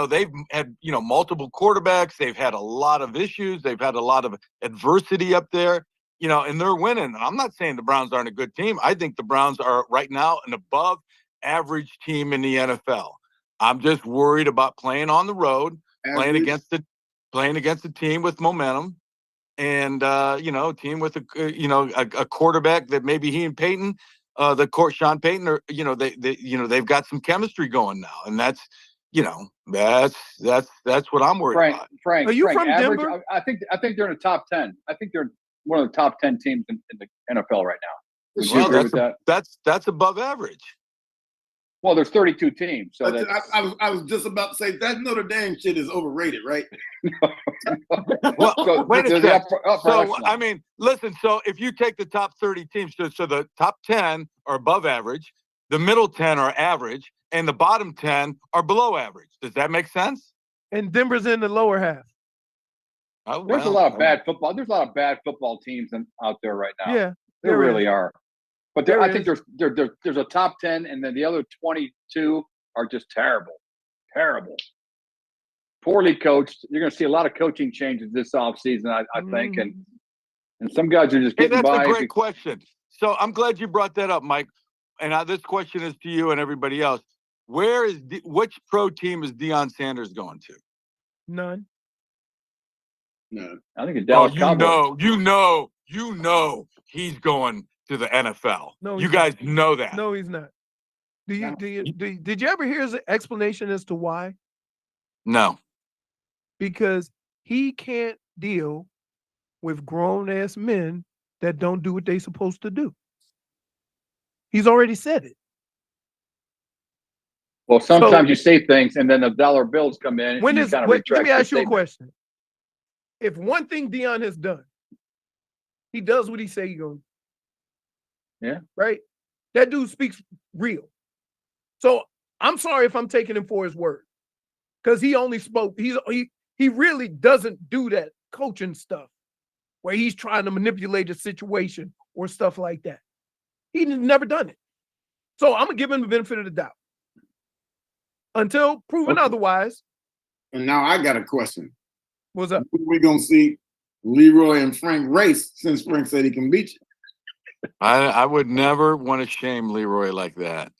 they've had multiple quarterbacks. They've had a lot of issues. They've had a lot of adversity up there. And they're winning. I'm not saying the Browns aren't a good team. I think the Browns are right now an above average team in the NFL. I'm just worried about playing on the road, playing against a team with momentum, and team with a quarterback that maybe he and Peyton, Sean Payton, are they've got some chemistry going now, and that's what I'm worried about. Frank, are you from average, Denver? I think they're in the top 10. I think they're one of the top 10 teams in the NFL right now. Would you agree with that? That's above average. Well, there's 32 teams, so I was just about to say that Notre Dame shit is overrated, right? Well, wait a second. So I mean, listen. So if you take the top 30 teams, so the top 10 are above average, the middle 10 are average, and the bottom 10 are below average. Does that make sense? And Denver's in the lower half. There's a lot of bad football. There's a lot of bad football teams out there right now. Yeah, there really are. But I think there's a top 10, and then the other 22 are just terrible, poorly coached. You're going to see a lot of coaching changes this offseason, I think, and some guys are just getting by. That's a great question. So I'm glad you brought that up, Mike. And this question is to you and everybody else. Which pro team is Deion Sanders going to? None. No, I think it's Dallas Cowboys. You know he's going to the NFL. No, you guys know that. No, he's not. Did you ever hear his explanation as to why? No. Because he can't deal with grown ass men that don't do what they're supposed to do. He's already said it. Well, sometimes you say things and then the dollar bills come in. Let me ask you a question. If one thing Deion has done, he does what he say he's going to do. Yeah. Right? That dude speaks real. So I'm sorry if I'm taking him for his word. Because he only spoke, he really doesn't do that coaching stuff where he's trying to manipulate a situation or stuff like that. He's never done it. So I'm going to give him the benefit of the doubt. Until proven otherwise. And now I got a question. What's up? We're going to see Leroy and Frank race since Frank said he can beat you. I would never want to shame Leroy like that.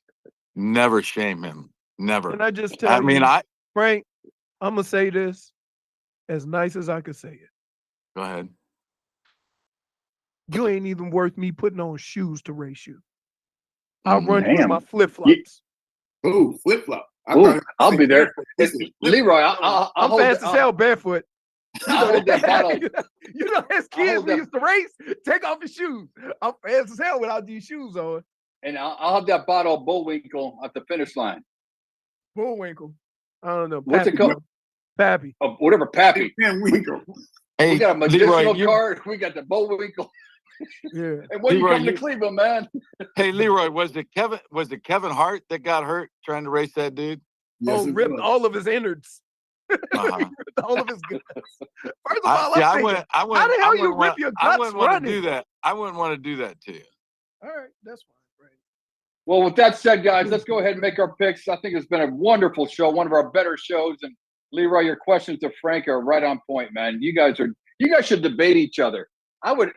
Never shame him. Never. Can I just tell you, Frank, I'm going to say this as nice as I could say it. Go ahead. You ain't even worth me putting on shoes to race you. I'll run you with my flip-flops. Ooh, flip-flop. I'll be there. Leroy, I'm fast as hell barefoot. I'll hold that bottle. You know, as kids, we used to race, take off your shoes. I'm fast as hell without these shoes on. And I'll have that bottle of Bullwinkle at the finish line. Bullwinkle? I don't know. What's it called? Pappy. Oh, whatever, Pappy. Winkle. Hey, we got a medicinal Leroy, card. We got the Bullwinkle. Yeah. And when Leroy, you come to Cleveland, man. Hey, Leroy, was it Kevin Hart that got hurt trying to race that dude? Yes, ripped all of his innards. Uh-huh. All of his guts. First of all, how the hell you rip your guts I wouldn't want running? to do that. I wouldn't want to do that to you. All right, that's fine. Right. Well, with that said, guys, let's go ahead and make our picks. I think it's been a wonderful show, one of our better shows. And Leroy, your questions to Frank are right on point, man. You guys should debate each other. I would,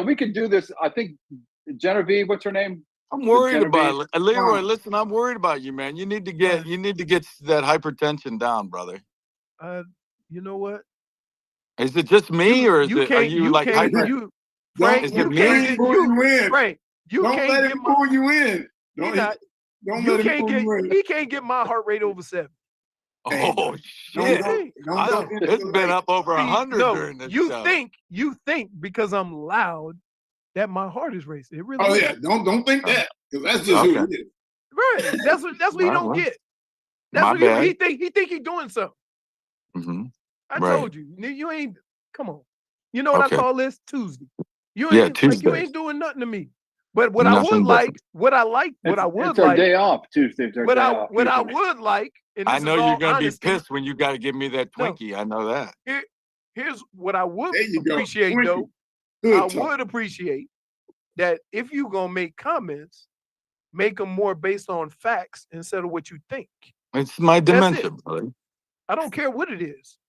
we could do this. I think Genevieve, what's her name? I'm worried about it. Leroy, listen, I'm worried about you, man. You need to get that hypertension down, brother. You know what? Is it just me, or are you like hyper? Frank, is you it can't me? Frank, you don't can't let get him pull you in. He can't get my heart rate over 7. Hey, Oh don't shit! go into It's been up over 100 No, during this you show. think because I'm loud that my heart is racing. It really Oh is. yeah, don't think that, because that's just who Okay. he is. Right. That's what you Right, don't well, get. That's my what bad. he think he's doing something. Mm-hmm. I Right. told you. You ain't come on. You know what Okay. I call this? Tuesday. You Yeah, ain't like you Tuesday. ain't doing nothing to me. But what I Nothing would different. like, It's our day off. Tuesday's our day off. what I usually. would like, and this I know is you're all gonna be honesty. pissed when you got to give me that No. Twinkie. I know that. Here's what I would There you go. appreciate Twinkie. though. Good I talk. would appreciate that if you gonna make comments, make them more based on facts instead of what you think. It's my That's dementia, it. buddy. I don't care what it is.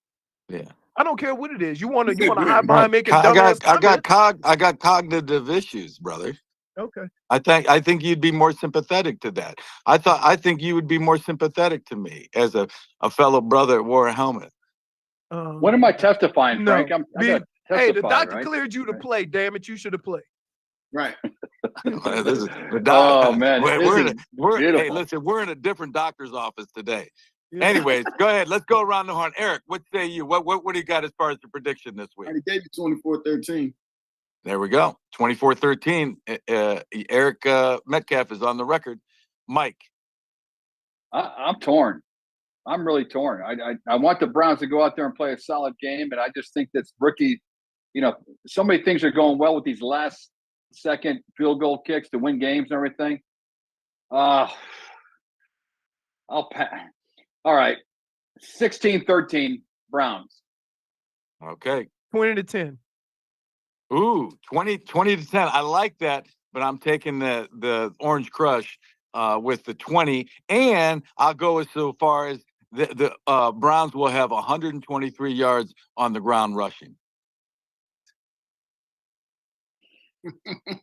Yeah. I don't care what it is. You want to Right. hide Right. behind making dumbass comments? I got cognitive issues, brother. Okay. I think you'd be more sympathetic to that. I think you would be more sympathetic to me as a fellow brother that wore a helmet. When am I testifying, no. Frank? I gotta Hey, the testify, doctor right? cleared you to play. Damn it, you should have played. Right. This is the Oh man, hey, beautiful. listen, we're in a different doctor's office today. Yeah. Anyways, go ahead. Let's go around the horn. Eric, what say you? What do you got as far as the prediction this I week? already gave you 24-13. There we go. 24-13. Eric Metcalf is on the record. Mike. I'm torn. I'm really torn. I want the Browns to go out there and play a solid game, and I just think this rookie, so many things are going well with these last second field goal kicks to win games and everything. I'll pass. All right, 16-13 Browns. Okay. 20-10. Ooh, 20 to 10. I like that, but I'm taking the Orange Crush with the 20, and I'll go as so far as the Browns will have 123 yards on the ground rushing.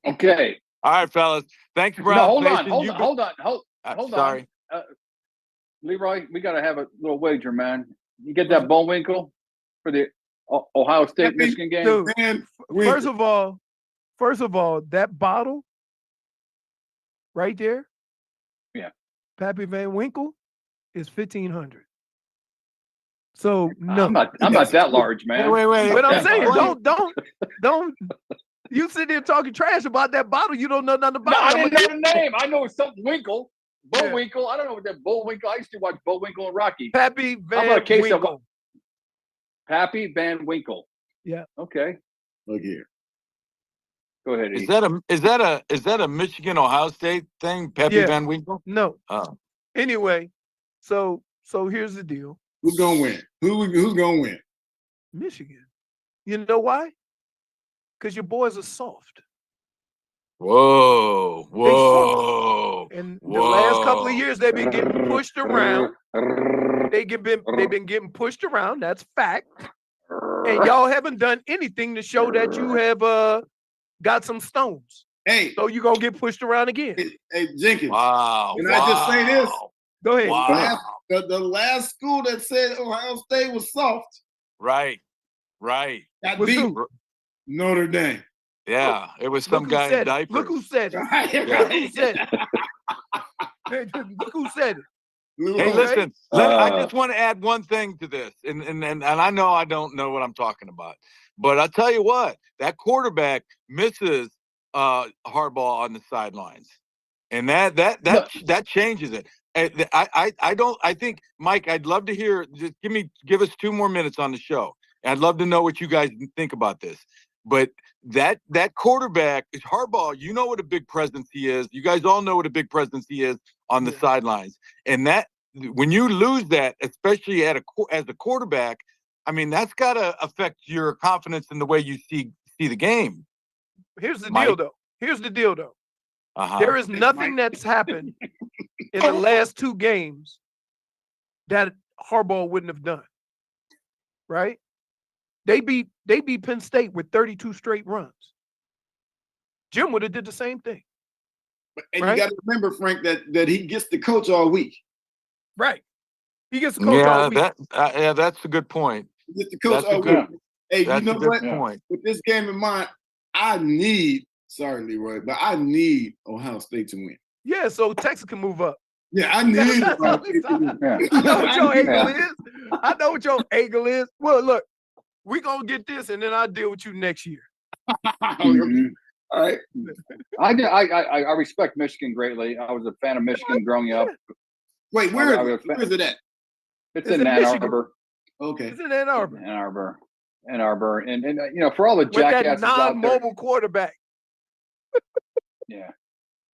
Okay. All right, fellas. Thanks, No, Browns. hold on. Nation. Hold on. Sorry. Leroy, we got to have a little wager, man. You get that Bullwinkle for the Ohio State Michigan game? Dude, Man, first of all, that bottle right there, yeah, Pappy Van Winkle is $1,500. So no, I'm not that large, man. Wait. But I'm saying, large. don't. You sit there talking trash about that bottle. You don't know nothing about No, it. I didn't know the name. I know something Winkle. Yeah. Bullwinkle. I don't know what that Bullwinkle. I used to watch Bullwinkle and Rocky. Pappy How about a Van case Winkle. of Pappy Van Winkle? Yeah. Okay. look here. Go ahead. Is E. that a Michigan Ohio State thing? Pepe Yeah. Van Winkle? No. Oh. Anyway, so here's the deal. Who's gonna win? Who's gonna win? Michigan. You know why? Because your boys are soft. Whoa. And the last couple of years, they've been getting pushed around. They've been getting pushed around. That's fact. And y'all haven't done anything to show that you have got some stones. Hey, So you're gonna get pushed around again. hey Jenkins. Wow. Can I just say this? Go ahead. Wow. The last school that said Ohio State was soft Right. got What's beat who? Notre Dame. Yeah. It was some Look who guy said in it. diapers. Look who said it. Yeah. Look who said it. Look who said it. Hey, listen, I just want to add one thing to this. And I know I don't know what I'm talking about. But I'll tell you what, that quarterback misses Harbaugh on the sidelines. And that changes it. I think, Mike, I'd love to hear, just give us 2 more minutes on the show. I'd love to know what you guys think about this. But that quarterback is Harbaugh. You know what a big presence he is. You guys all know what a big presence he is on the sidelines. And that when you lose that, especially as a quarterback, I mean, that's got to affect your confidence in the way you see the game. Here's the Mike? deal, though. Uh-huh. There is nothing that's happened in the last 2 games that Harbaugh wouldn't have done. Right? They beat Penn State with 32 straight runs. Jim would have did the same thing. And right? you got to remember, Frank, that he gets to coach all week. Right. He gets to coach all week. That's a good point. He gets to coach That's all a good, week. Hey, that's you know a good what? point. With this game in mind, I need, sorry, Leroy, but I need Ohio State to win. Yeah, so Texas can move up. Yeah, I need it. I know what your angle is. I know what your angle is. Well, look, we're going to get this, and then I'll deal with you next year. Mm-hmm. All right. I respect Michigan greatly. I was a fan of Michigan growing up. Wait, where is it at? It's in Ann Arbor. Okay. It's in Ann Arbor. Ann Arbor. And you know, for all the jackasses that out there. non-mobile quarterback. Yeah.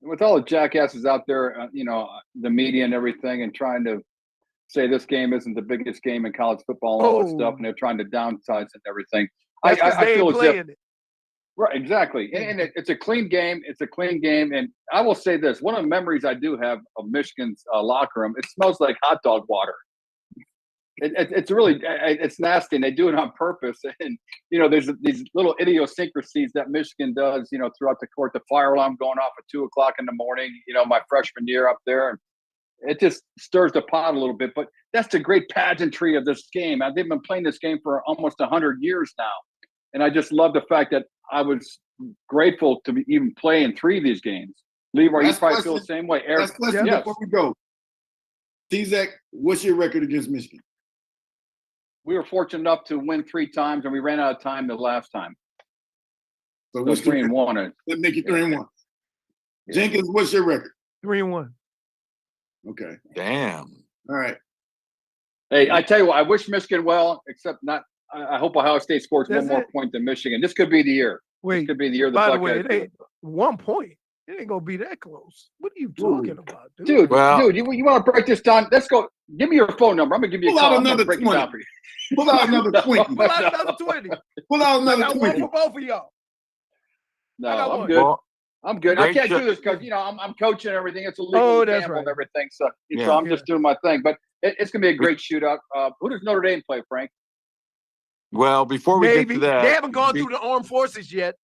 With all the jackasses out there, you know, the media and everything, and trying to say this game isn't the biggest game in college football and all that stuff, and they're trying to downsize and everything. That's I feel as if it. Right, exactly. And it's a clean game. It's a clean game. And I will say this, one of the memories I do have of Michigan's locker room, it smells like hot dog water. It's really, it's nasty, and they do it on purpose. And, you know, there's these little idiosyncrasies that Michigan does, you know, throughout the court. The fire alarm going off at 2:00 in the morning, you know, my freshman year up there. And it just stirs the pot a little bit. But that's the great pageantry of this game. They've been playing this game for almost 100 years now. And I just love the fact that I was grateful to even play in 3 of these games. Leroy, you probably feel the same way. Eric, last question before we go. T-Zac, what's your record against Michigan? We were fortunate enough to win 3 times, and we ran out of time the last time. So what's 3-1? Let's make it 3-1. Yeah. Jenkins, what's your record? 3-1. Okay. Damn. All right. Hey, I tell you what, I wish Michigan well, except not. I hope Ohio State scores one more point than Michigan. This could be the year. Wait, this could be the year. By the way, it ain't 1 point. It ain't gonna be that close. What are you talking about, dude? Dude, you want to break this down? Let's go. Give me your phone number. I'm gonna give you a call. Pull out another 20. Pull out another 20. Pull out another 20. Pull out another 20. One for both of y'all. No, I'm good. Well, I'm good. I can't do this because, you know, I'm coaching and everything. It's illegal gamble and everything. So I'm just doing my thing. But it's gonna be a great shootout. Who does Notre Dame play, Frank? Well, before we get to that, they haven't gone through the armed forces yet.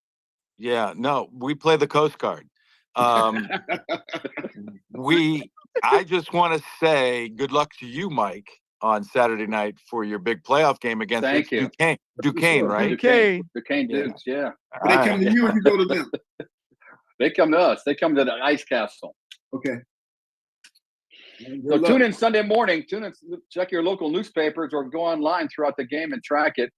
Yeah, no, we play the Coast Guard. I just want to say good luck to you, Mike, on Saturday night for your big playoff game against Duquesne, right? Duquesne Dukes, yeah. They come to you and you go to them. They come to us. They come to the Ice Castle. Okay. So tune in Sunday morning. Tune in, check your local newspapers or go online throughout the game and track it.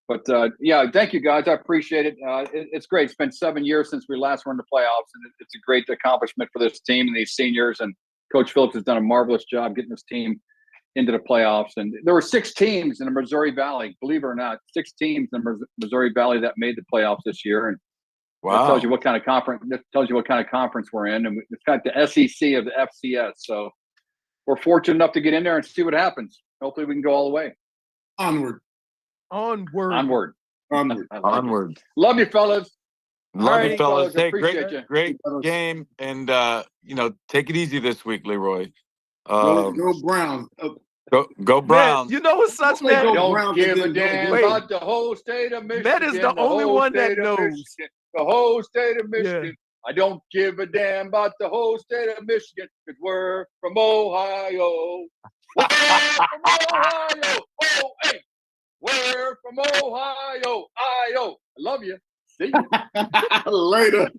But, thank you, guys. I appreciate it. It's great. It's been 7 years since we last were in the playoffs, and it's a great accomplishment for this team and these seniors. And Coach Phillips has done a marvelous job getting this team into the playoffs. And there were 6 teams in the Missouri Valley, believe it or not, 6 teams in the Missouri Valley that made the playoffs this year. And that tells you what kind of conference. That tells you what kind of conference we're in, and it's got the SEC of the FCS. So we're fortunate enough to get in there and see what happens. Hopefully, we can go all the way. Onward. Love you, fellas. Love you, fellas. Hey, great game, and take it easy this week, Leroy. Go Browns. Go Browns. Man, you know what sucks, man? Don't give a damn about the whole state of Michigan. That is the only one that knows. The whole state of Michigan. Yeah. I don't give a damn about the whole state of Michigan because we're from Ohio. We're from Ohio. Oh, hey. We're from Ohio. I love you. See you. Later.